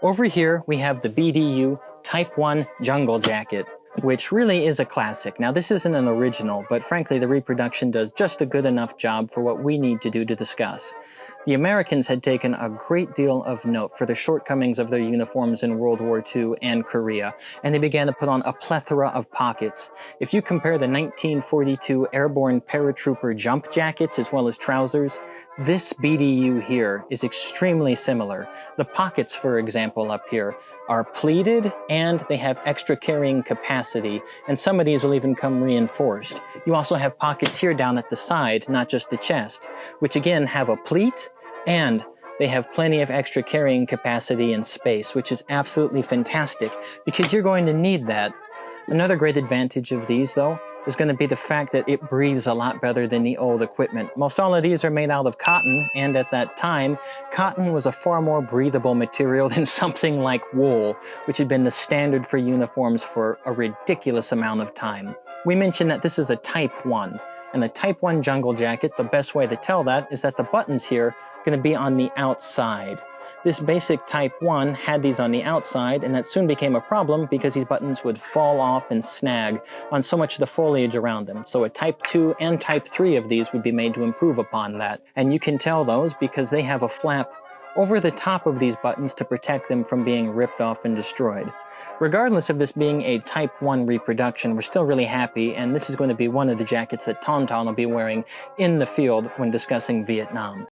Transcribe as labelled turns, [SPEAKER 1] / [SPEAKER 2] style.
[SPEAKER 1] Over here, we have the BDU Type 1 Jungle Jacket, which really is a classic. Now, this isn't an original, but frankly, the reproduction does just a good enough job for what we need to do to discuss. The Americans had taken a great deal of note for the shortcomings of their uniforms in World War II and Korea, and they began to put on a plethora of pockets. If you compare the 1942 airborne paratrooper jump jackets as well as trousers, this BDU here is extremely similar. The pockets, for example, up here are pleated and they have extra carrying capacity, and some of these will even come reinforced. You also have pockets here down at the side, not just the chest, which again have a pleat, and they have plenty of extra carrying capacity and space, which is absolutely fantastic because you're going to need that. Another great advantage of these, though, is going to be the fact that it breathes a lot better than the old equipment. Most all of these are made out of cotton, and at that time, cotton was a far more breathable material than something like wool, which had been the standard for uniforms for a ridiculous amount of time. We mentioned that this is a Type 1, and the Type 1 Jungle Jacket, the best way to tell that is that the buttons here are going to be on the outside. This basic Type 1 had these on the outside, and that soon became a problem because these buttons would fall off and snag on so much of the foliage around them. So a Type 2 and Type 3 of these would be made to improve upon that. And you can tell those because they have a flap over the top of these buttons to protect them from being ripped off and destroyed. Regardless of this being a Type 1 reproduction, we're still really happy, and this is going to be one of the jackets that Tauntaun will be wearing in the field when discussing Vietnam.